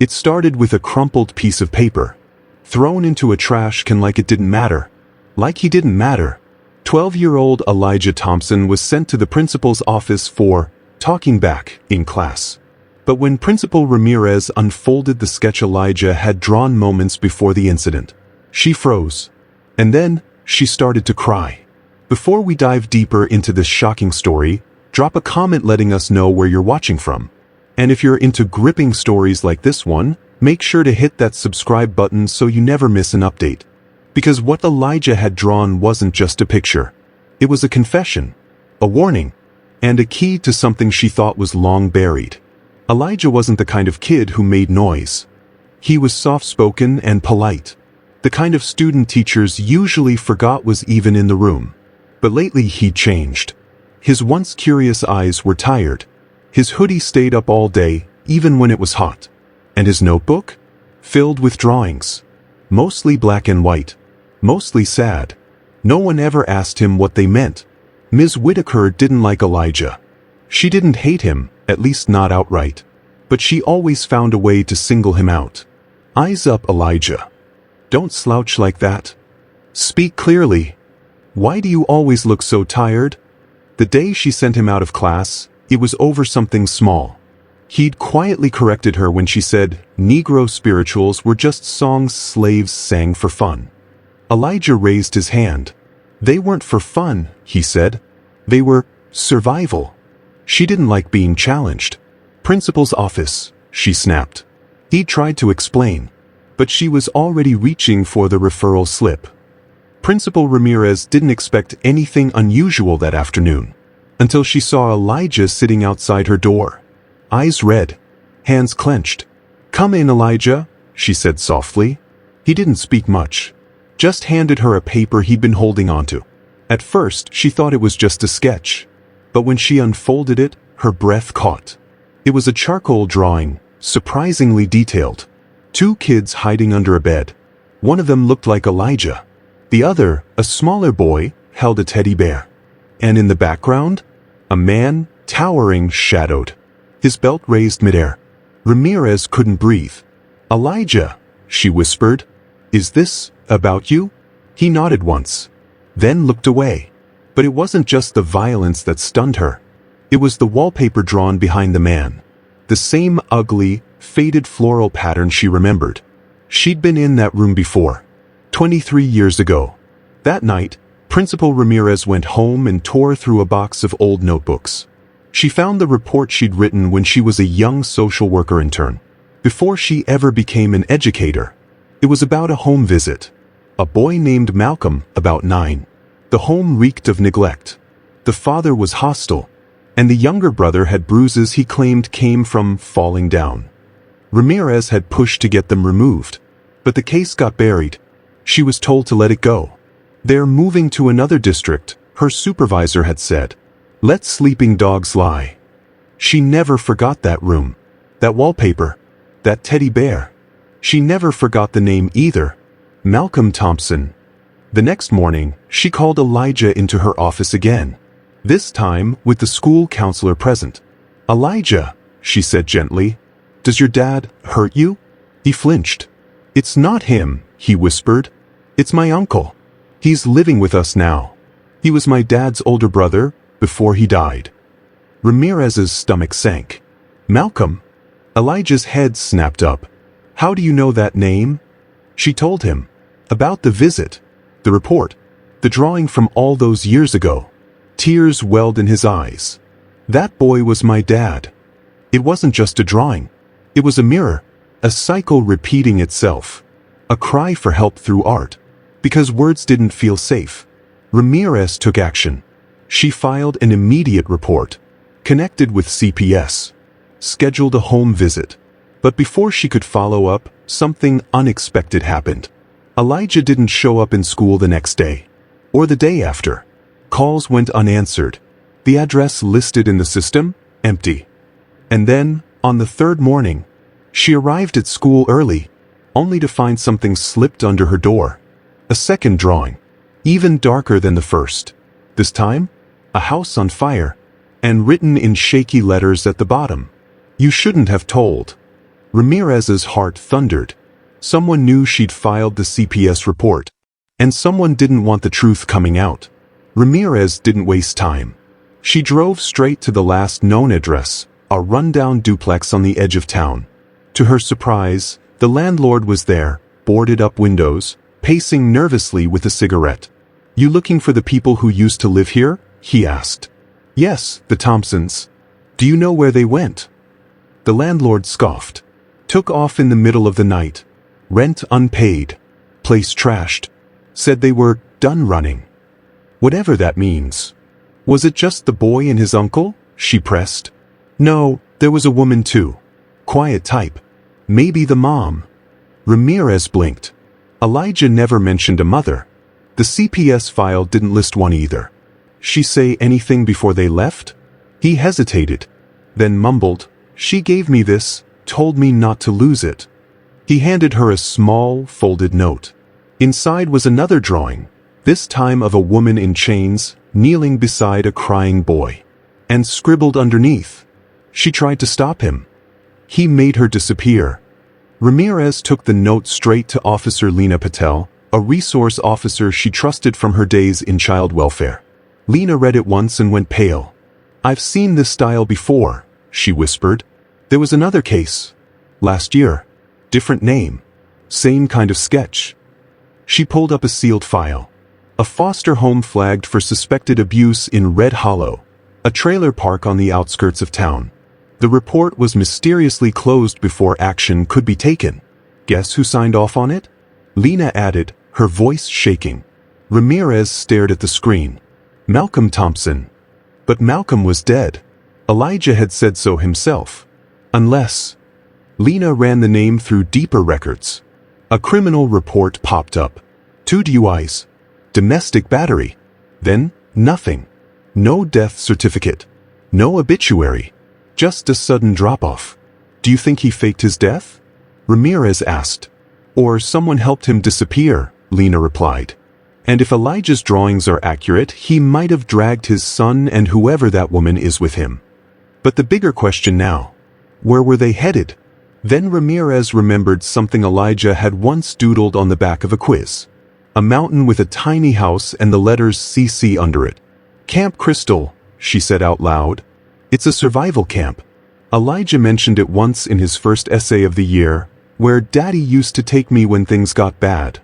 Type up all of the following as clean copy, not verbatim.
It started with a crumpled piece of paper, thrown into a trash can like it didn't matter. Like he didn't matter. 12-year-old Elijah Thompson was sent to the principal's office for talking back in class. But when Principal Ramirez unfolded the sketch Elijah had drawn moments before the incident, she froze. And then, she started to cry. Before we dive deeper into this shocking story, drop a comment letting us know where you're watching from. And if you're into gripping stories like this one, make sure to hit that subscribe button so you never miss an update. Because what Elijah had drawn wasn't just a picture. It was a confession, a warning, and a key to something she thought was long buried. Elijah wasn't the kind of kid who made noise. He was soft-spoken and polite. The kind of student teachers usually forgot was even in the room. But lately he'd changed. His once curious eyes were tired. His hoodie stayed up all day, even when it was hot. And his notebook? Filled with drawings. Mostly black and white. Mostly sad. No one ever asked him what they meant. Ms. Whitaker didn't like Elijah. She didn't hate him, at least not outright. But she always found a way to single him out. Eyes up, Elijah. Don't slouch like that. Speak clearly. Why do you always look so tired? The day she sent him out of class, it was over something small. He'd quietly corrected her when she said Negro spirituals were just songs slaves sang for fun. Elijah raised his hand. They weren't for fun, he said. They were survival. She didn't like being challenged. Principal's office, she snapped. He tried to explain, but she was already reaching for the referral slip. Principal Ramirez didn't expect anything unusual that afternoon, until she saw Elijah sitting outside her door. Eyes red, hands clenched. Come in, Elijah, she said softly. He didn't speak much. Just handed her a paper he'd been holding onto. At first, she thought it was just a sketch. But when she unfolded it, her breath caught. It was a charcoal drawing, surprisingly detailed. 2 kids hiding under a bed. One of them looked like Elijah. The other, a smaller boy, held a teddy bear. And in the background, a man, towering, shadowed. His belt raised midair. Ramirez couldn't breathe. Elijah, she whispered. Is this about you? He nodded once, then looked away. But it wasn't just the violence that stunned her. It was the wallpaper drawn behind the man. The same ugly, faded floral pattern she remembered. She'd been in that room before. 23 years ago. That night, Principal Ramirez went home and tore through a box of old notebooks. She found the report she'd written when she was a young social worker intern, before she ever became an educator. It was about a home visit. A boy named Malcolm, about 9. The home reeked of neglect. The father was hostile, and the younger brother had bruises he claimed came from falling down. Ramirez had pushed to get them removed, but the case got buried. She was told to let it go. They're moving to another district, her supervisor had said. Let sleeping dogs lie. She never forgot that room, that wallpaper, that teddy bear. She never forgot the name either. Malcolm Thompson. The next morning, she called Elijah into her office again. This time, with the school counselor present. Elijah, she said gently, does your dad hurt you? He flinched. It's not him, he whispered. It's my uncle. He's living with us now. He was my dad's older brother, before he died. Ramirez's stomach sank. Malcolm. Elijah's head snapped up. How do you know that name? She told him. About the visit. The report. The drawing from all those years ago. Tears welled in his eyes. That boy was my dad. It wasn't just a drawing. It was a mirror. A cycle repeating itself. A cry for help through art. Because words didn't feel safe. Ramirez took action. She filed an immediate report. Connected with CPS. Scheduled a home visit. But before she could follow up, something unexpected happened. Elijah didn't show up in school the next day. Or the day after. Calls went unanswered. The address listed in the system, empty. And then, on the 3rd morning, she arrived at school early, only to find something slipped under her door. A second drawing. Even darker than the first. This time, a house on fire. And written in shaky letters at the bottom. You shouldn't have told. Ramirez's heart thundered. Someone knew she'd filed the CPS report. And someone didn't want the truth coming out. Ramirez didn't waste time. She drove straight to the last known address, a rundown duplex on the edge of town. To her surprise, the landlord was there, boarded-up windows, pacing nervously with a cigarette. "You looking for the people who used to live here?" he asked. "Yes, the Thompsons." "Do you know where they went?" The landlord scoffed. "Took off in the middle of the night. Rent unpaid. Place trashed. Said they were done running." "Whatever that means." "Was it just the boy and his uncle?" she pressed. "No, there was a woman too. Quiet type. Maybe the mom." Ramirez blinked. Elijah never mentioned a mother. The CPS file didn't list one either. "She say anything before they left?" He hesitated, then mumbled, "She gave me this, told me not to lose it." He handed her a small, folded note. Inside was another drawing, this time of a woman in chains, kneeling beside a crying boy. And scribbled underneath. She tried to stop him. He made her disappear. Ramirez took the note straight to Officer Lena Patel, a resource officer she trusted from her days in child welfare. Lena read it once and went pale. "I've seen this style before," she whispered. "There was another case. Last year. Different name. Same kind of sketch." She pulled up a sealed file. A foster home flagged for suspected abuse in Red Hollow, a trailer park on the outskirts of town. The report was mysteriously closed before action could be taken. "Guess who signed off on it?" Lena added, her voice shaking. Ramirez stared at the screen. "Malcolm Thompson." But Malcolm was dead. Elijah had said so himself. Unless... Lena ran the name through deeper records. A criminal report popped up. 2 DUIs. Domestic battery. Then, nothing. No death certificate. No obituary. Just a sudden drop-off. "Do you think he faked his death?" Ramirez asked. "Or someone helped him disappear," Lena replied. "And if Elijah's drawings are accurate, he might have dragged his son and whoever that woman is with him." But the bigger question now, where were they headed? Then Ramirez remembered something Elijah had once doodled on the back of a quiz. A mountain with a tiny house and the letters CC under it. "Camp Crystal," she said out loud. "It's a survival camp. Elijah mentioned it once in his first essay of the year, where Daddy used to take me when things got bad."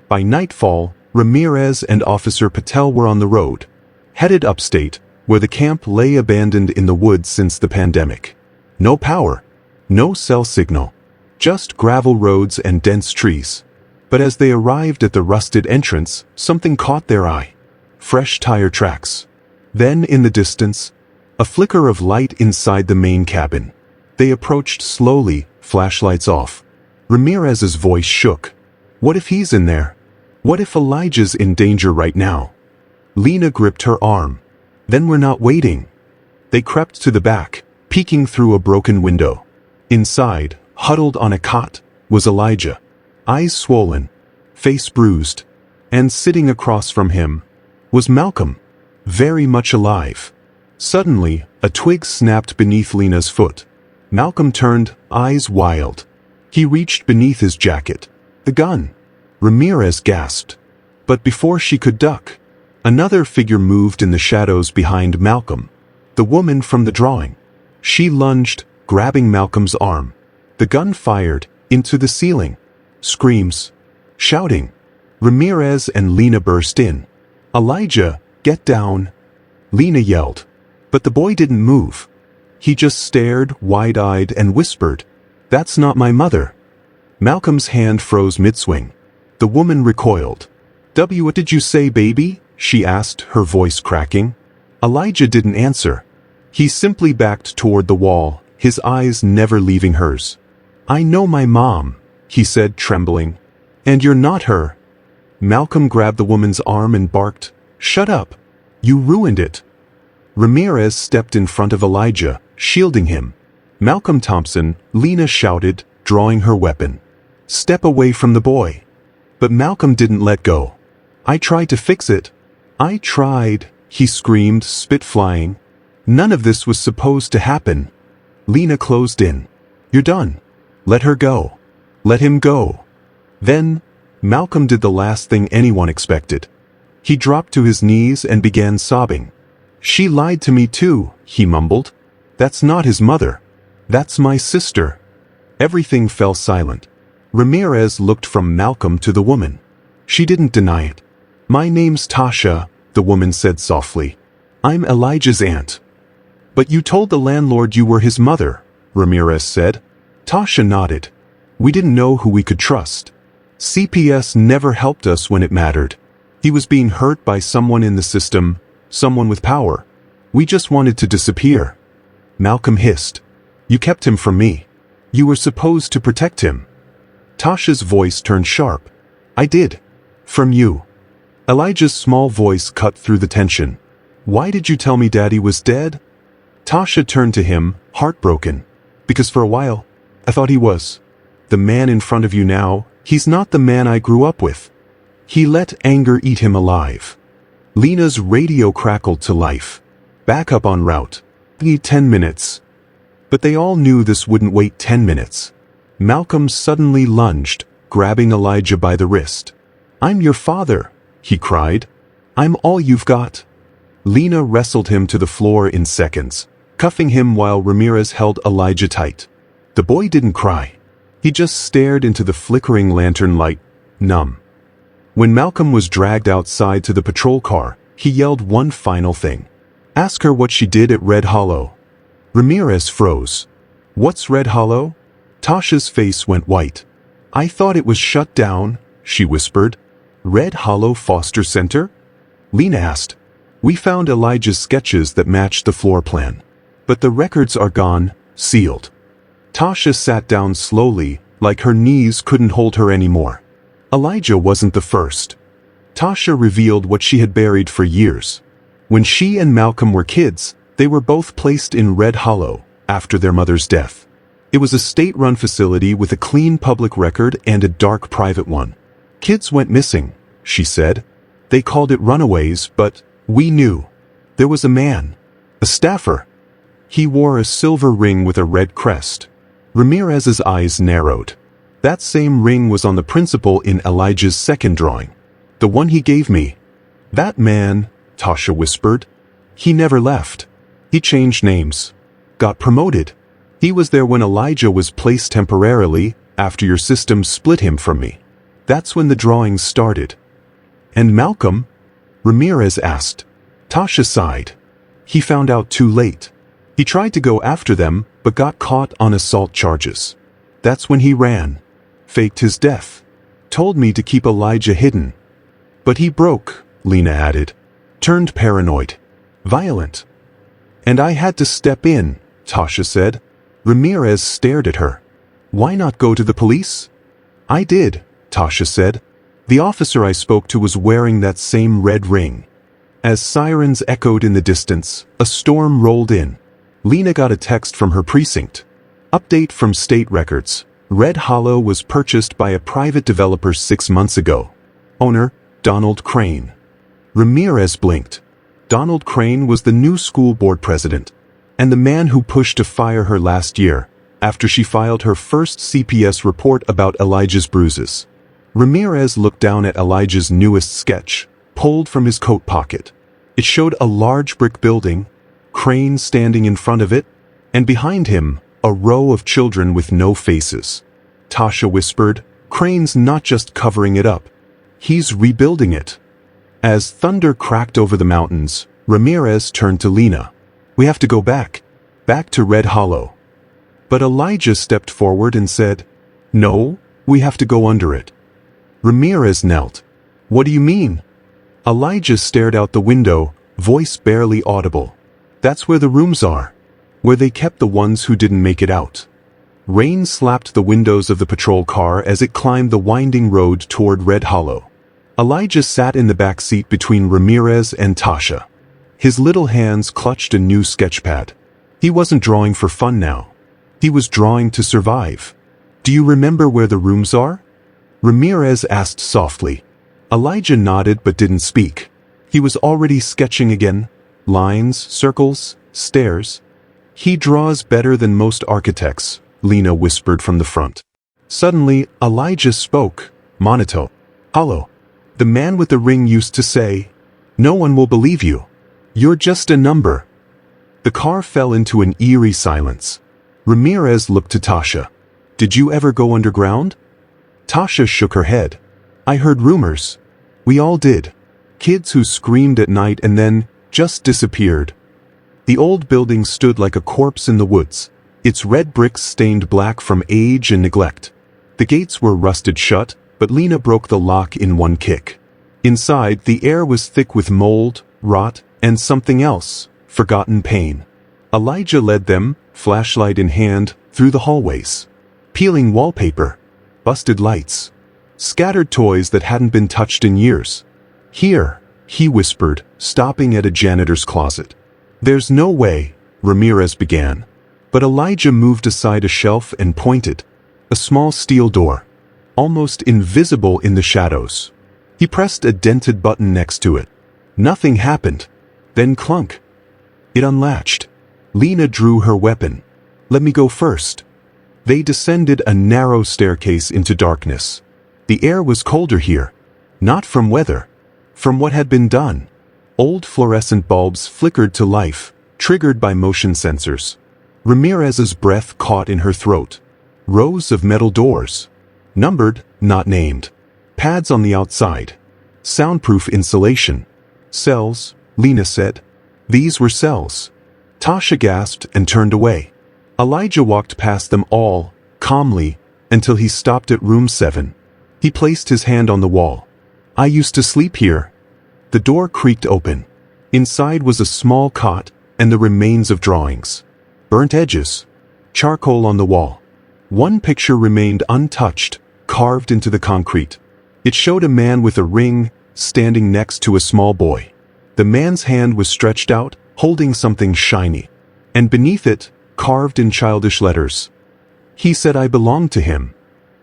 By nightfall, Ramirez and Officer Patel were on the road, headed upstate, where the camp lay abandoned in the woods since the pandemic. No power. No cell signal. Just gravel roads and dense trees. But as they arrived at the rusted entrance, something caught their eye. Fresh tire tracks. Then, in the distance, a flicker of light inside the main cabin. They approached slowly, flashlights off. Ramirez's voice shook. "What if he's in there? What if Elijah's in danger right now?" Lena gripped her arm. "Then we're not waiting." They crept to the back, peeking through a broken window. Inside, huddled on a cot, was Elijah. Eyes swollen, face bruised. And sitting across from him was Malcolm, very much alive. Suddenly, a twig snapped beneath Lena's foot. Malcolm turned, eyes wild. He reached beneath his jacket. "The gun!" Ramirez gasped. But before she could duck, another figure moved in the shadows behind Malcolm. The woman from the drawing. She lunged, grabbing Malcolm's arm. The gun fired, into the ceiling. Screams. Shouting. Ramirez and Lena burst in. "Elijah, get down!" Lena yelled. But the boy didn't move. He just stared, wide-eyed, and whispered, "That's not my mother." Malcolm's hand froze mid-swing. The woman recoiled. What did you say, baby?" she asked, her voice cracking. Elijah didn't answer. He simply backed toward the wall, his eyes never leaving hers. "I know my mom," he said, trembling. "And you're not her." Malcolm grabbed the woman's arm and barked, "Shut up. You ruined it." Ramirez stepped in front of Elijah, shielding him. "Malcolm Thompson," Lena shouted, drawing her weapon. "Step away from the boy." But Malcolm didn't let go. "I tried to fix it. I tried," he screamed, spit flying. "None of this was supposed to happen." Lena closed in. "You're done. Let her go. Let him go. Then, Malcolm did the last thing anyone expected. He dropped to his knees and began sobbing. She lied to me too, he mumbled. That's not his mother. That's my sister. Everything fell silent. Ramirez looked from Malcolm to the woman. She didn't deny it. My name's Tasha, the woman said softly. I'm Elijah's aunt. But you told the landlord you were his mother, Ramirez said. Tasha nodded. We didn't know who we could trust. CPS never helped us when it mattered. He was being hurt by someone in the system, someone with power. We just wanted to disappear. Malcolm hissed. You kept him from me. You were supposed to protect him. Tasha's voice turned sharp. I did. From you. Elijah's small voice cut through the tension. Why did you tell me Daddy was dead? Tasha turned to him, heartbroken. Because for a while, I thought he was. The man in front of you now, he's not the man I grew up with. He let anger eat him alive. Lena's radio crackled to life. Back up en route. Need 10 minutes. But they all knew this wouldn't wait 10 minutes. Malcolm suddenly lunged, grabbing Elijah by the wrist. I'm your father, he cried. I'm all you've got. Lena wrestled him to the floor in seconds, cuffing him while Ramirez held Elijah tight. The boy didn't cry. He just stared into the flickering lantern light, numb. When Malcolm was dragged outside to the patrol car, he yelled one final thing. Ask her what she did at Red Hollow. Ramirez froze. What's Red Hollow? Tasha's face went white. I thought it was shut down, she whispered. Red Hollow Foster Center? Lena asked. We found Elijah's sketches that matched the floor plan. But the records are gone, sealed. Tasha sat down slowly, like her knees couldn't hold her anymore. Elijah wasn't the first. Tasha revealed what she had buried for years. When she and Malcolm were kids, they were both placed in Red Hollow, after their mother's death. It was a state-run facility with a clean public record and a dark private one. Kids went missing, she said. They called it runaways, but we knew. There was a man. A staffer. He wore a silver ring with a red crest. Ramirez's eyes narrowed. That same ring was on the principal in Elijah's second drawing. The one he gave me. That man, Tasha whispered. He never left. He changed names. Got promoted. He was there when Elijah was placed temporarily, after your system split him from me. That's when the drawings started. And Malcolm? Ramirez asked. Tasha sighed. He found out too late. He tried to go after them, but got caught on assault charges. That's when he ran. Faked his death. Told me to keep Elijah hidden. But he broke, Lena added. Turned paranoid. Violent. And I had to step in, Tasha said. Ramirez stared at her. Why not go to the police? I did, Tasha said. The officer I spoke to was wearing that same red ring. As sirens echoed in the distance, a storm rolled in. Lena got a text from her precinct. Update from state records. Red Hollow was purchased by a private developer 6 months ago. Owner, Donald Crane. Ramirez blinked. Donald Crane was the new school board president, and the man who pushed to fire her last year, after she filed her first CPS report about Elijah's bruises. Ramirez looked down at Elijah's newest sketch, pulled from his coat pocket. It showed a large brick building, Crane standing in front of it, and behind him, a row of children with no faces. Tasha whispered, Crane's not just covering it up. He's rebuilding it. As thunder cracked over the mountains, Ramirez turned to Lena. We have to go back. Back to Red Hollow. But Elijah stepped forward and said, No, we have to go under it. Ramirez knelt. What do you mean? Elijah stared out the window, voice barely audible. That's where the rooms are. Where they kept the ones who didn't make it out. Rain slapped the windows of the patrol car as it climbed the winding road toward Red Hollow. Elijah sat in the back seat between Ramirez and Tasha. His little hands clutched a new sketchpad. He wasn't drawing for fun now. He was drawing to survive. Do you remember where the rooms are? Ramirez asked softly. Elijah nodded but didn't speak. He was already sketching again. Lines, circles, stairs. He draws better than most architects, Lena whispered from the front. Suddenly, Elijah spoke, monotone. Hello. The man with the ring used to say, "No one will believe you. You're just a number." The car fell into an eerie silence. Ramirez looked to Tasha. "Did you ever go underground?" Tasha shook her head. "I heard rumors. We all did. Kids who screamed at night and then just disappeared." The old building stood like a corpse in the woods, its red bricks stained black from age and neglect. The gates were rusted shut, but Lena broke the lock in one kick. Inside, the air was thick with mold, rot, and something else, forgotten pain. Elijah led them, flashlight in hand, through the hallways. Peeling wallpaper, busted lights, scattered toys that hadn't been touched in years. "Here," he whispered, stopping at a janitor's closet. "There's no way," Ramirez began. But Elijah moved aside a shelf and pointed. A small steel door, almost invisible in the shadows. He pressed a dented button next to it. Nothing happened. Then clunk. It unlatched. Lena drew her weapon. "Let me go first." They descended a narrow staircase into darkness. The air was colder here. Not from weather. From what had been done. Old fluorescent bulbs flickered to life, triggered by motion sensors. Ramirez's breath caught in her throat. Rows of metal doors. Numbered, not named. Pads on the outside. Soundproof insulation. "Cells," Lena said. These were cells. Tasha gasped and turned away. Elijah walked past them all, calmly, until he stopped at room 7. He placed his hand on the wall. "I used to sleep here." The door creaked open. Inside was a small cot and the remains of drawings. Burnt edges. Charcoal on the wall. One picture remained untouched, carved into the concrete. It showed a man with a ring, standing next to a small boy. The man's hand was stretched out, holding something shiny. And beneath it, carved in childish letters. "He said I belonged to him."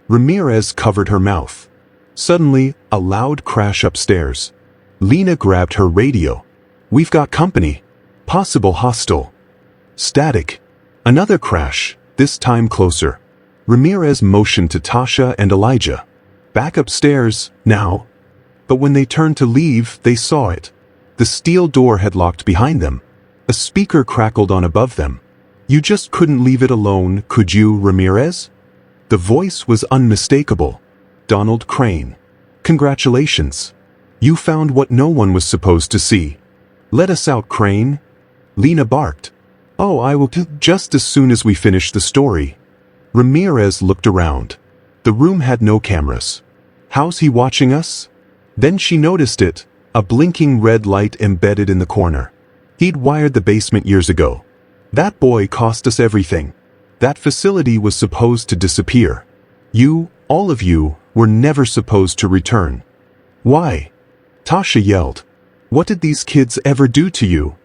Ramirez covered her mouth. Suddenly, a loud crash upstairs. Lena grabbed her radio. "We've got company. Possible hostile." Static. Another crash, this time closer. Ramirez motioned to Tasha and Elijah. "Back upstairs, now." But when they turned to leave, they saw it. The steel door had locked behind them. A speaker crackled on above them. "You just couldn't leave it alone, could you, Ramirez?" The voice was unmistakable. "Donald Crane. Congratulations. You found what no one was supposed to see. Let us out, Crane." Lena barked. "Oh, I will just as soon as we finish the story." Ramirez looked around. The room had no cameras. "How's he watching us?" Then she noticed it, a blinking red light embedded in the corner. He'd wired the basement years ago. "That boy cost us everything. That facility was supposed to disappear. You, all of you, were never supposed to return." "Why?" Tasha yelled. "What did these kids ever do to you?"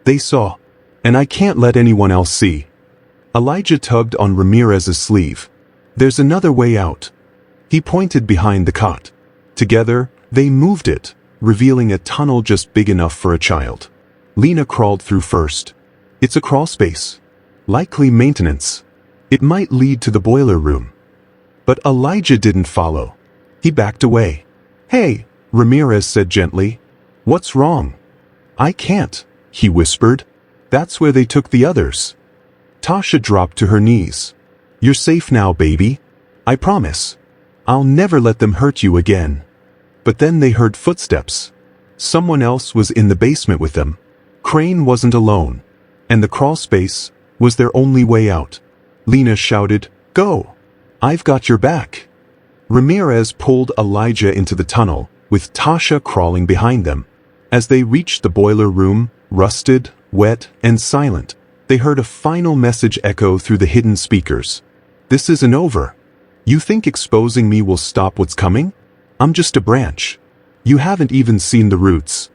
"They saw. And I can't let anyone else see." Elijah tugged on Ramirez's sleeve. "There's another way out." He pointed behind the cot. Together, they moved it, revealing a tunnel just big enough for a child. Lena crawled through first. "It's a crawl space. Likely maintenance. It might lead to the boiler room." But Elijah didn't follow. He backed away. "Hey," Ramirez said gently. "What's wrong?" "I can't," he whispered. "That's where they took the others." Tasha dropped to her knees. "You're safe now, baby. I promise. I'll never let them hurt you again." But then they heard footsteps. Someone else was in the basement with them. Crane wasn't alone. And the crawl space was their only way out. Lena shouted, "Go! I've got your back." Ramirez pulled Elijah into the tunnel, with Tasha crawling behind them. As they reached the boiler room, rusted, wet, and silent, they heard a final message echo through the hidden speakers. "This isn't over. You think exposing me will stop what's coming? I'm just a branch. You haven't even seen the roots."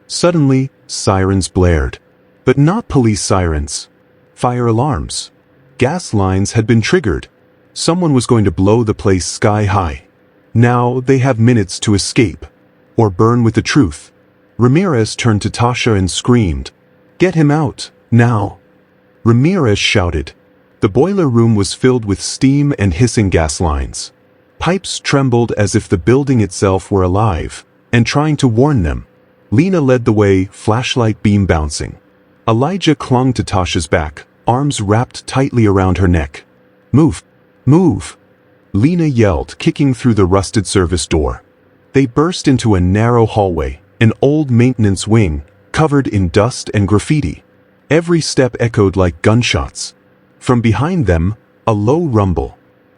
Suddenly, sirens blared. But not police sirens. Fire alarms. Gas lines had been triggered. Someone was going to blow the place sky high. Now they have minutes to escape. Or burn with the truth. Ramirez turned to Tasha and screamed, "Get him out, now!" Ramirez shouted. The boiler room was filled with steam and hissing gas lines. Pipes trembled as if the building itself were alive and trying to warn them. Lena led the way, flashlight beam bouncing. Elijah clung to Tasha's back, arms wrapped tightly around her neck. "Move! Move!" Lena yelled, kicking through the rusted service door. They burst into a narrow hallway, an old maintenance wing, covered in dust and graffiti. Every step echoed like gunshots. From behind them, a low rumble.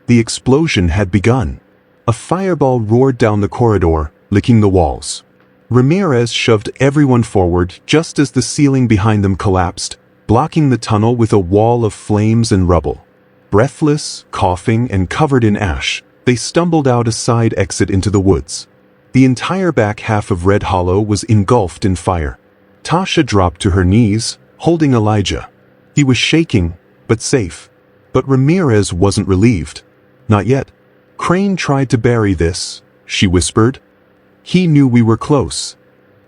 The explosion had begun. A fireball roared down the corridor, licking the walls. Ramirez shoved everyone forward just as the ceiling behind them collapsed, blocking the tunnel with a wall of flames and rubble. Breathless, coughing, and covered in ash, they stumbled out a side exit into the woods. The entire back half of Red Hollow was engulfed in fire. Tasha dropped to her knees, holding Elijah. He was shaking, but safe. But Ramirez wasn't relieved. Not yet. "Crane tried to bury this," she whispered. "He knew we were close."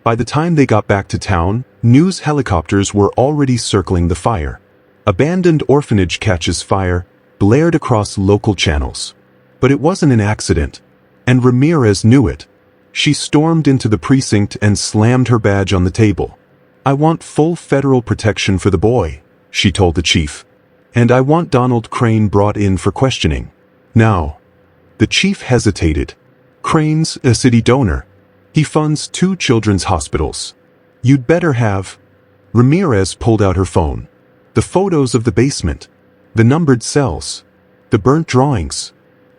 By the time they got back to town, news helicopters were already circling the fire. Abandoned orphanage catches fire, blared across local channels. But it wasn't an accident. And Ramirez knew it. She stormed into the precinct and slammed her badge on the table. "I want full federal protection for the boy," she told the chief. "And I want Donald Crane brought in for questioning. Now." The chief hesitated. "Crane's a city donor. He funds 2 children's hospitals. You'd better have." Ramirez pulled out her phone. The photos of the basement. The numbered cells. The burnt drawings.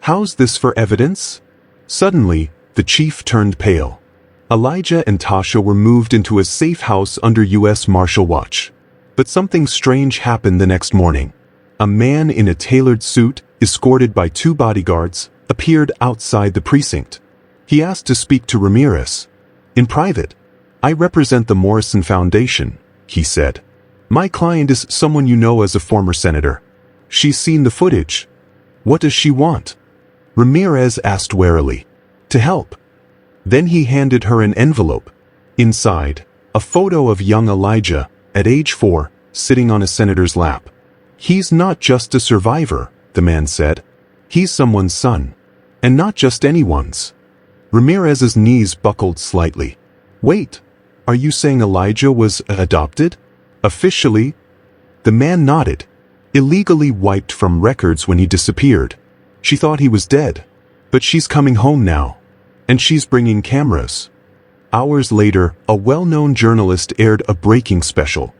"How's this for evidence?" Suddenly, the chief turned pale. Elijah and Tasha were moved into a safe house under U.S. Marshal watch. But something strange happened the next morning. A man in a tailored suit, escorted by 2 bodyguards, appeared outside the precinct. He asked to speak to Ramirez. "In private." "I represent the Morrison Foundation," he said. "My client is someone you know as a former senator. She's seen the footage." "What does she want?" Ramirez asked warily. "To help." Then he handed her an envelope. Inside, a photo of young Elijah, at age 4, sitting on a senator's lap. "He's not just a survivor," the man said. "He's someone's son. And not just anyone's." Ramirez's knees buckled slightly. "Wait, are you saying Elijah was adopted? Officially?" The man nodded. "Illegally wiped from records when he disappeared. She thought he was dead. But she's coming home now. And she's bringing cameras." Hours later, a well-known journalist aired a breaking special.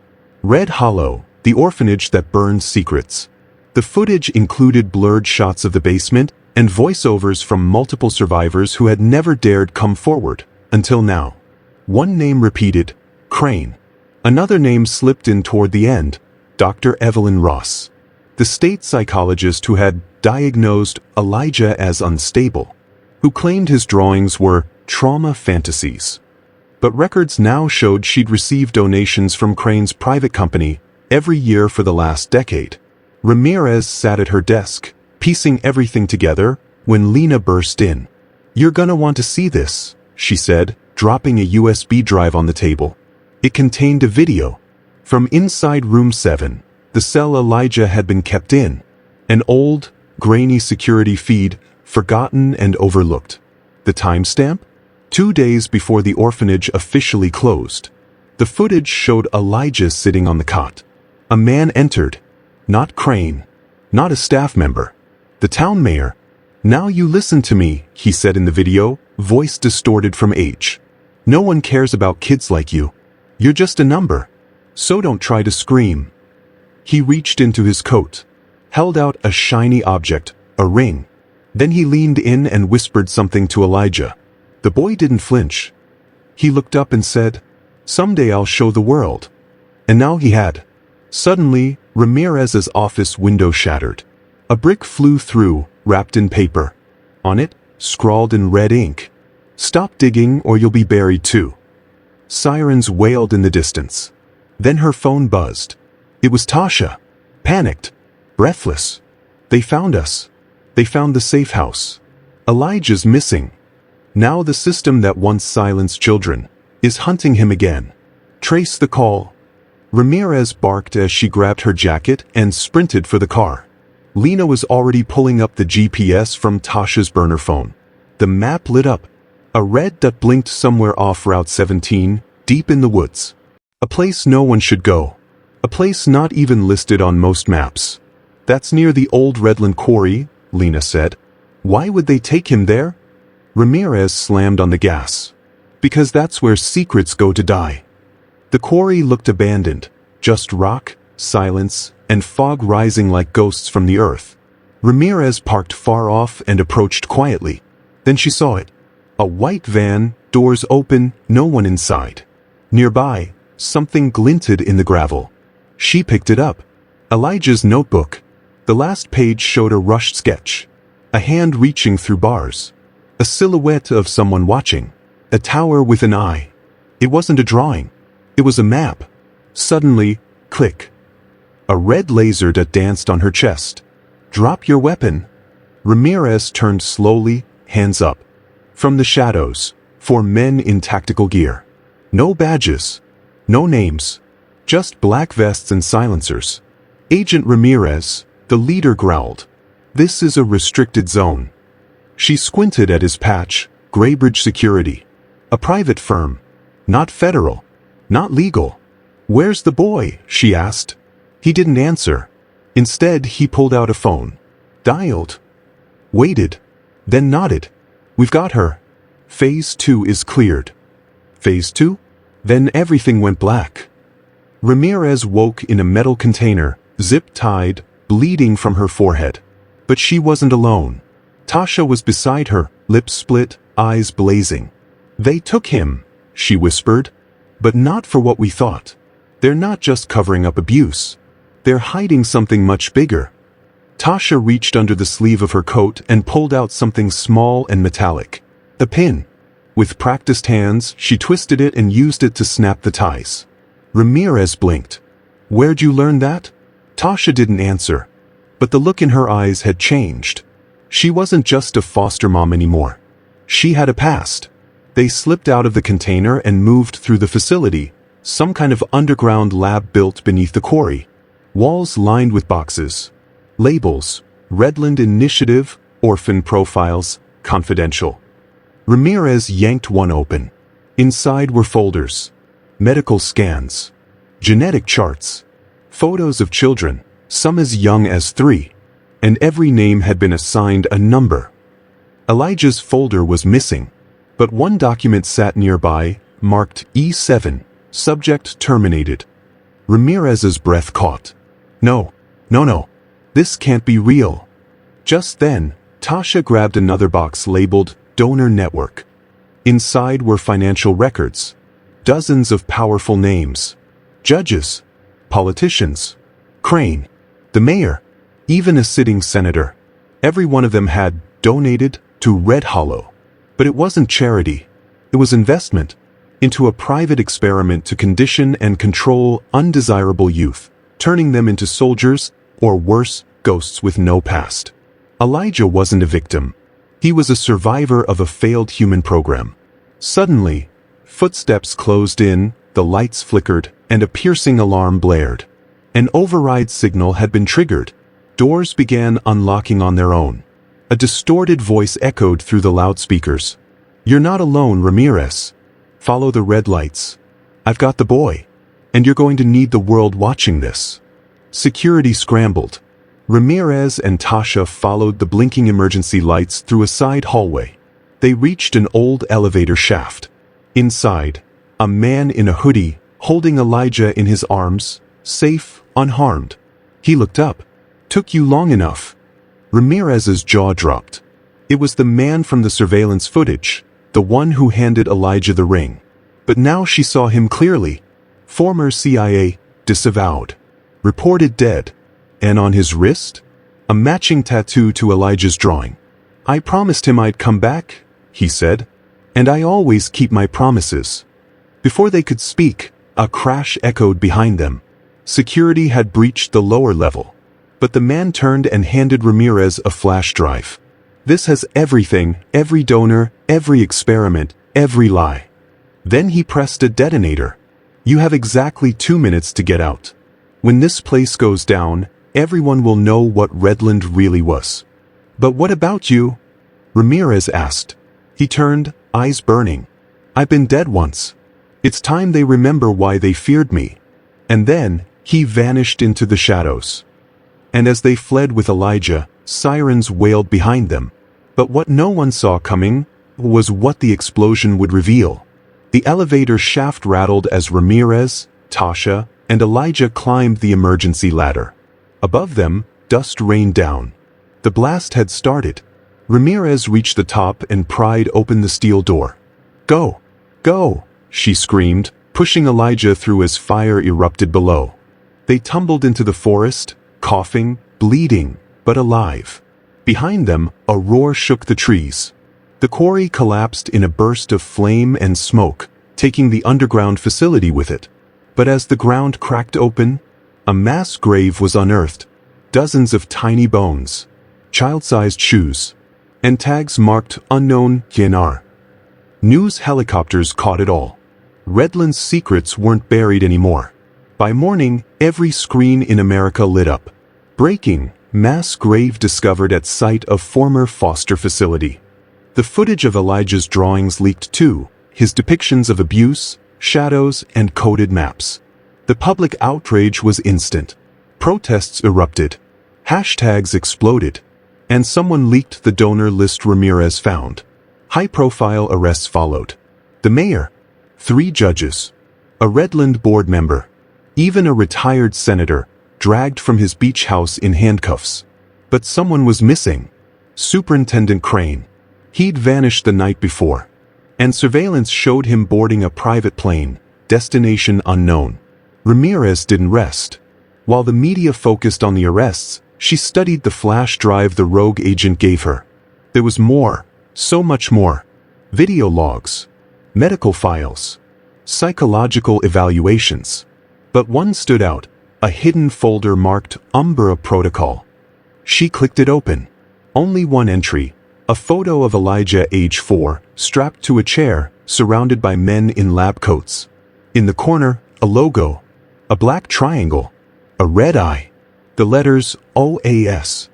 Red Hollow, the orphanage that burned secrets. The footage included blurred shots of the basement and voiceovers from multiple survivors who had never dared come forward, until now. One name repeated, Crane. Another name slipped in toward the end, Dr. Evelyn Ross. The state psychologist who had diagnosed Elijah as unstable, who claimed his drawings were trauma fantasies. But records now showed she'd received donations from Crane's private company every year for the last decade. Ramirez sat at her desk, piecing everything together, when Lena burst in. "You're gonna want to see this," she said, dropping a USB drive on the table. It contained a video. From inside room 7, the cell Elijah had been kept in. An old, grainy security feed, forgotten and overlooked. The timestamp? 2 days before the orphanage officially closed. The footage showed Elijah sitting on the cot. A man entered. Not Crane. Not a staff member. The town mayor. "Now you listen to me," he said in the video, voice distorted from age. "No one cares about kids like you. You're just a number. So don't try to scream." He reached into his coat, held out a shiny object, a ring. Then he leaned in and whispered something to Elijah. The boy didn't flinch. He looked up and said, "Someday I'll show the world." And now he had. Suddenly, Ramirez's office window shattered. A brick flew through, wrapped in paper. On it, scrawled in red ink, "Stop digging or you'll be buried too." Sirens wailed in the distance. Then her phone buzzed. It was Tasha. Panicked. Breathless. "They found us. They found the safe house. Elijah's missing. Now the system that once silenced children is hunting him again. Trace the call." Ramirez barked as she grabbed her jacket and sprinted for the car. Lena was already pulling up the GPS from Tasha's burner phone. The map lit up. A red dot blinked somewhere off Route 17, deep in the woods. A place no one should go. A place not even listed on most maps. That's near the old Redland quarry, Lena said. Why would they take him there? Ramirez slammed on the gas. Because that's where secrets go to die. The quarry looked abandoned, just rock, silence, and fog rising like ghosts from the earth. Ramirez parked far off and approached quietly. Then she saw it. A white van, doors open, no one inside. Nearby, something glinted in the gravel. She picked it up. Elijah's notebook. The last page showed a rushed sketch. A hand reaching through bars. A silhouette of someone watching. A tower with an eye. It wasn't a drawing. It was a map. Suddenly, click. A red laser dot danced on her chest. Drop your weapon. Ramirez turned slowly, hands up. From the shadows, 4 men in tactical gear. No badges. No names. Just black vests and silencers. Agent Ramirez, the leader growled. This is a restricted zone. She squinted at his patch, Graybridge Security. A private firm. Not federal. Not legal. Where's the boy? She asked. He didn't answer. Instead, he pulled out a phone. Dialed. Waited. Then nodded. We've got her. Phase 2 is cleared. Phase 2? Then everything went black. Ramirez woke in a metal container, zip-tied, bleeding from her forehead. But she wasn't alone. Tasha was beside her, lips split, eyes blazing. They took him, she whispered. But not for what we thought. They're not just covering up abuse. They're hiding something much bigger. Tasha reached under the sleeve of her coat and pulled out something small and metallic. A pin. With practiced hands, she twisted it and used it to snap the ties. Ramirez blinked. Where'd you learn that? Tasha didn't answer. But the look in her eyes had changed. She wasn't just a foster mom anymore. She had a past. They slipped out of the container and moved through the facility, some kind of underground lab built beneath the quarry. Walls lined with boxes. Labels, Redland Initiative, Orphan Profiles, Confidential. Ramirez yanked one open. Inside were folders. Medical scans. Genetic charts. Photos of children, some as young as 3. And every name had been assigned a number. Elijah's folder was missing. But one document sat nearby, marked E7, subject terminated. Ramirez's breath caught. No. This can't be real. Just then, Tasha grabbed another box labeled Donor Network. Inside were financial records. Dozens of powerful names. Judges. Politicians. Crane. The mayor. Even a sitting senator. Every one of them had donated to Red Hollow. But it wasn't charity. It was investment into a private experiment to condition and control undesirable youth, turning them into soldiers, or worse, ghosts with no past. Elijah wasn't a victim. He was a survivor of a failed human program. Suddenly, footsteps closed in, the lights flickered, and a piercing alarm blared. An override signal had been triggered. Doors began unlocking on their own. A distorted voice echoed through the loudspeakers. You're not alone, Ramirez. Follow the red lights. I've got the boy. And you're going to need the world watching this. Security scrambled. Ramirez and Tasha followed the blinking emergency lights through a side hallway. They reached an old elevator shaft. Inside, a man in a hoodie, holding Elijah in his arms, safe, unharmed. He looked up. Took you long enough. Ramirez's jaw dropped. It was the man from the surveillance footage, the one who handed Elijah the ring. But now she saw him clearly. Former CIA, disavowed. Reported dead. And on his wrist? A matching tattoo to Elijah's drawing. I promised him I'd come back, he said. And I always keep my promises. Before they could speak, a crash echoed behind them. Security had breached the lower level. But the man turned and handed Ramirez a flash drive. This has everything, every donor, every experiment, every lie. Then he pressed a detonator. You have exactly 2 minutes to get out. When this place goes down, everyone will know what Redland really was. But what about you? Ramirez asked. He turned, eyes burning. I've been dead once. It's time they remember why they feared me. And then, he vanished into the shadows. And as they fled with Elijah, sirens wailed behind them. But what no one saw coming was what the explosion would reveal. The elevator shaft rattled as Ramirez, Tasha, and Elijah climbed the emergency ladder. Above them, dust rained down. The blast had started. Ramirez reached the top and pried open the steel door. Go! Go! She screamed, pushing Elijah through as fire erupted below. They tumbled into the forest, coughing, bleeding, but alive. Behind them, a roar shook the trees. The quarry collapsed in a burst of flame and smoke, taking the underground facility with it. But as the ground cracked open, a mass grave was unearthed. Dozens of tiny bones, child-sized shoes, and tags marked unknown Yenar. News helicopters caught it all. Redland's secrets weren't buried anymore. By morning, every screen in America lit up. Breaking, mass grave discovered at site of former foster facility. The footage of Elijah's drawings leaked too, his depictions of abuse, shadows, and coded maps. The public outrage was instant. Protests erupted. Hashtags exploded. And someone leaked the donor list Ramirez found. High-profile arrests followed. The mayor, 3 judges, a Redland board member, even a retired senator, dragged from his beach house in handcuffs. But someone was missing. Superintendent Crane. He'd vanished the night before. And surveillance showed him boarding a private plane, destination unknown. Ramirez didn't rest. While the media focused on the arrests, she studied the flash drive the rogue agent gave her. There was more, so much more. Video logs, medical files, psychological evaluations. But one stood out, a hidden folder marked Umbra Protocol. She clicked it open. Only one entry, a photo of Elijah age 4, strapped to a chair, surrounded by men in lab coats. In the corner, a logo, a black triangle, a red eye. The letters OAS.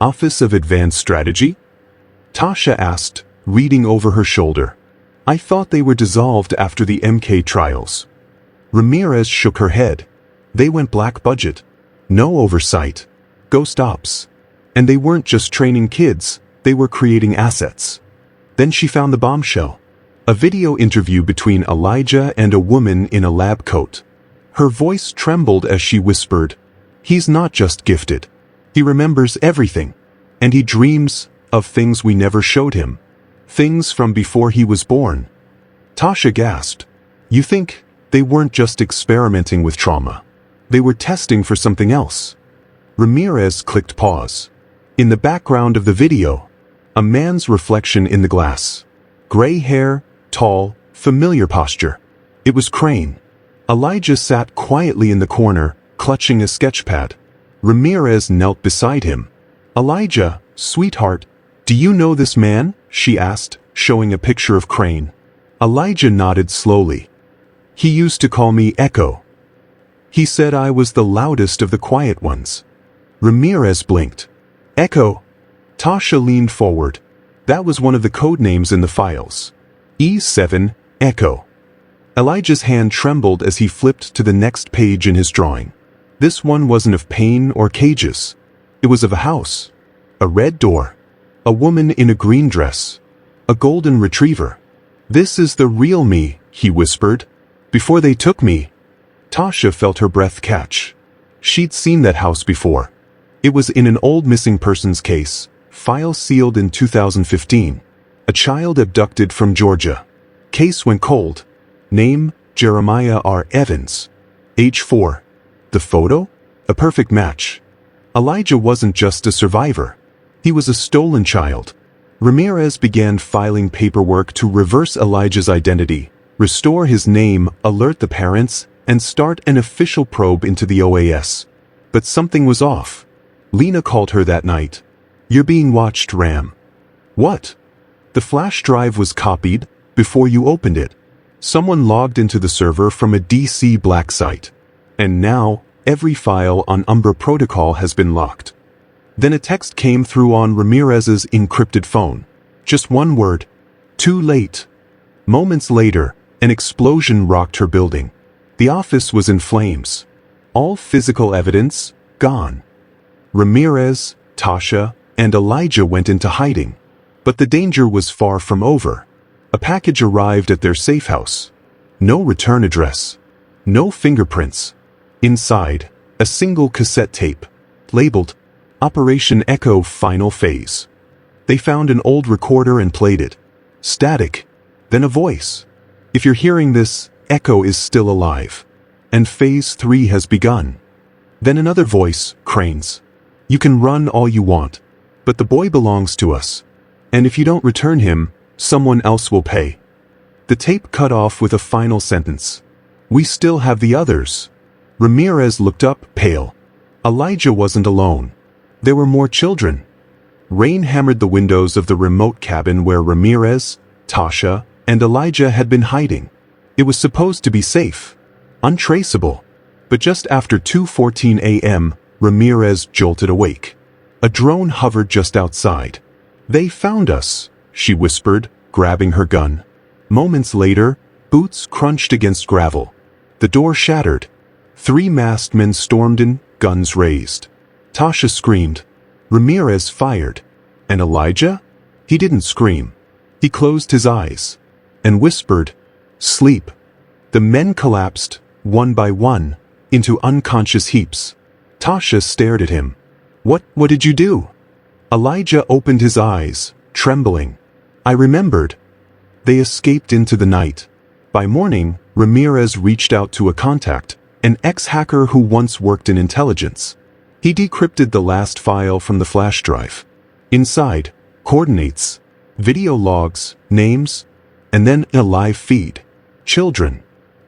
Office of Advanced Strategy? Tasha asked, reading over her shoulder. I thought they were dissolved after the MK trials. Ramirez shook her head. They went black budget. No oversight. Ghost ops. And they weren't just training kids, they were creating assets. Then she found the bombshell. A video interview between Elijah and a woman in a lab coat. Her voice trembled as she whispered, He's not just gifted. He remembers everything. And he dreams of things we never showed him. Things from before he was born. Tasha gasped. You think they weren't just experimenting with trauma? They were testing for something else. Ramirez clicked pause. In the background of the video, a man's reflection in the glass. Gray hair, tall, familiar posture. It was Crane. Elijah sat quietly in the corner, clutching a sketchpad. Ramirez knelt beside him. Elijah, sweetheart, do you know this man? She asked, showing a picture of Crane. Elijah nodded slowly. He used to call me Echo. He said I was the loudest of the quiet ones. Ramirez blinked. Echo. Tasha leaned forward. That was one of the code names in the files. E7, Echo. Elijah's hand trembled as he flipped to the next page in his drawing. This one wasn't of pain or cages. It was of a house. A red door. A woman in a green dress. A golden retriever. This is the real me, he whispered. Before they took me. Tasha felt her breath catch. She'd seen that house before. It was in an old missing persons case, file sealed in 2015. A child abducted from Georgia. Case went cold. Name, Jeremiah R. Evans. Age 4. The photo? A perfect match. Elijah wasn't just a survivor. He was a stolen child. Ramirez began filing paperwork to reverse Elijah's identity, restore his name, alert the parents, and start an official probe into the OAS. But something was off. Lena called her that night. You're being watched, Ram. What? The flash drive was copied before you opened it. Someone logged into the server from a DC Black site. And now, Every file on Umbra Protocol has been locked. Then a text came through on Ramirez's encrypted phone. Just one word. Too late. Moments later, an explosion rocked her building. The office was in flames. All physical evidence, gone. Ramirez, Tasha, and Elijah went into hiding. But the danger was far from over. A package arrived at their safe house. No return address. No fingerprints. Inside, a single cassette tape, labeled Operation Echo Final Phase. They found an old recorder and played it. Static. Then a voice. If you're hearing this, Echo is still alive. And Phase 3 has begun. Then another voice, Crane's. You can run all you want. But the boy belongs to us. And if you don't return him, someone else will pay. The tape cut off with a final sentence. We still have the others. Ramirez looked up, pale. Elijah wasn't alone. There were more children. Rain hammered the windows of the remote cabin where Ramirez, Tasha, and Elijah had been hiding. It was supposed to be safe, untraceable. But just after 2:14 a.m., Ramirez jolted awake. A drone hovered just outside. They found us, she whispered, grabbing her gun. Moments later, boots crunched against gravel. The door shattered. 3 masked men stormed in, guns raised. Tasha screamed. Ramirez fired. And Elijah? He didn't scream. He closed his eyes and whispered, "Sleep." The men collapsed, one by one, into unconscious heaps. Tasha stared at him. What did you do?" Elijah opened his eyes, trembling. "I remembered." They escaped into the night. By morning, Ramirez reached out to a contact, an ex-hacker who once worked in intelligence. He decrypted the last file from the flash drive. Inside, coordinates, video logs, names, and then a live feed. Children.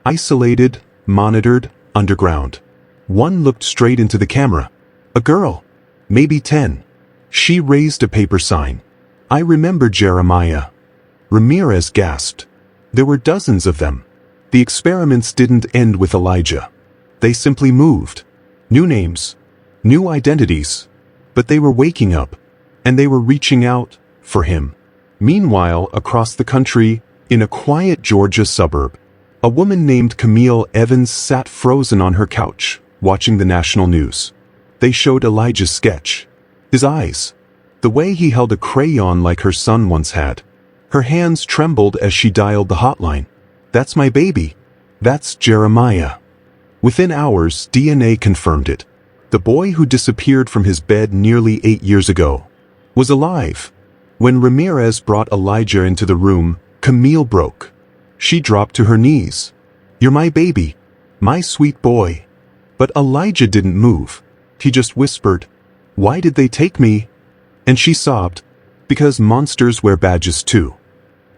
Isolated, monitored, underground. One looked straight into the camera. A girl. Maybe 10. She raised a paper sign. "I remember Jeremiah." Ramirez gasped. There were dozens of them. The experiments didn't end with Elijah. They simply moved. New names. New identities. But they were waking up. And they were reaching out for him. Meanwhile, across the country, in a quiet Georgia suburb, a woman named Camille Evans sat frozen on her couch, watching the national news. They showed Elijah's sketch. His eyes. The way he held a crayon like her son once had. Her hands trembled as she dialed the hotline. "That's my baby. That's Jeremiah." Within hours, DNA confirmed it. The boy who disappeared from his bed nearly 8 years ago was alive. When Ramirez brought Elijah into the room, Camille broke. She dropped to her knees. "You're my baby. My sweet boy." But Elijah didn't move. He just whispered, "Why did they take me?" And she sobbed, "Because monsters wear badges too."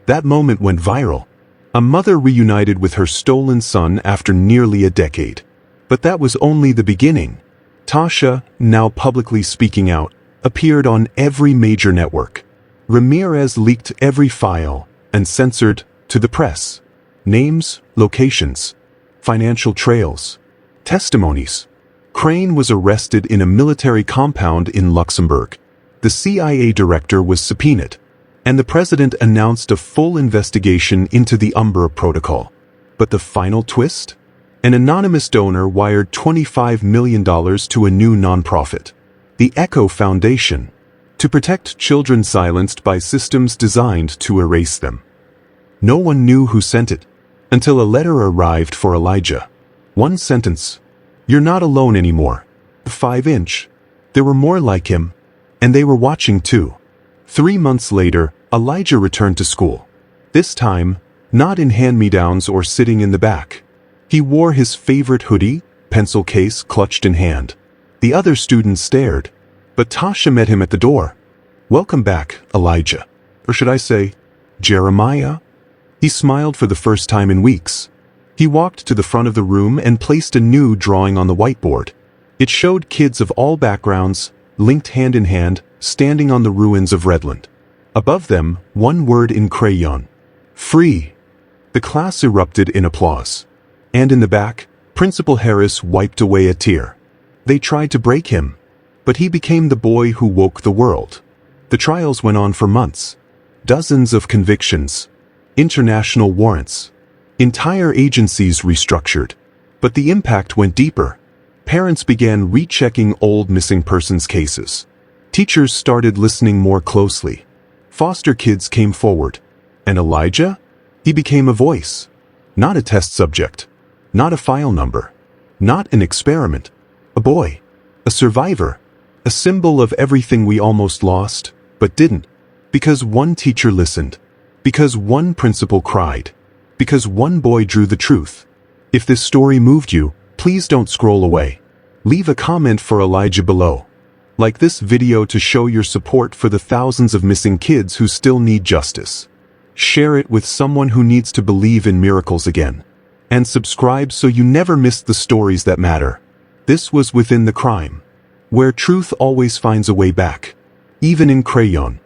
That moment went viral. A mother reunited with her stolen son after nearly a decade. But that was only the beginning. Tasha, now publicly speaking out, appeared on every major network. Ramirez leaked every file and censored to the press. Names, locations, financial trails, testimonies. Crane was arrested in a military compound in Luxembourg. The CIA director was subpoenaed, and the president announced a full investigation into the Umbra Protocol. But the final twist? An anonymous donor wired $25 million to a new nonprofit, the Echo Foundation, to protect children silenced by systems designed to erase them. No one knew who sent it, until a letter arrived for Elijah. One sentence. "You're not alone anymore." 5-inch. There were more like him, and they were watching too. 3 months later, Elijah returned to school. This time, not in hand-me-downs or sitting in the back. He wore his favorite hoodie, pencil case clutched in hand. The other students stared, but Tasha met him at the door. "Welcome back, Elijah." Or should I say, Jeremiah? He smiled for the first time in weeks. He walked to the front of the room and placed a new drawing on the whiteboard. It showed kids of all backgrounds, linked hand in hand, standing on the ruins of Redland. Above them, one word in crayon. "Free." The class erupted in applause. And in the back, Principal Harris wiped away a tear. They tried to break him, but he became the boy who woke the world. The trials went on for months. Dozens of convictions. International warrants. Entire agencies restructured. But the impact went deeper. Parents began rechecking old missing persons cases. Teachers started listening more closely. Foster kids came forward. And Elijah? He became a voice. Not a test subject. Not a file number. Not an experiment. A boy. A survivor. A symbol of everything we almost lost, but didn't. Because one teacher listened. Because one principal cried. Because one boy drew the truth. If this story moved you, please don't scroll away. Leave a comment for Elijah below. Like this video to show your support for the thousands of missing kids who still need justice. Share it with someone who needs to believe in miracles again. And subscribe so you never miss the stories that matter. This was Within the Crime, where truth always finds a way back, even in crayon.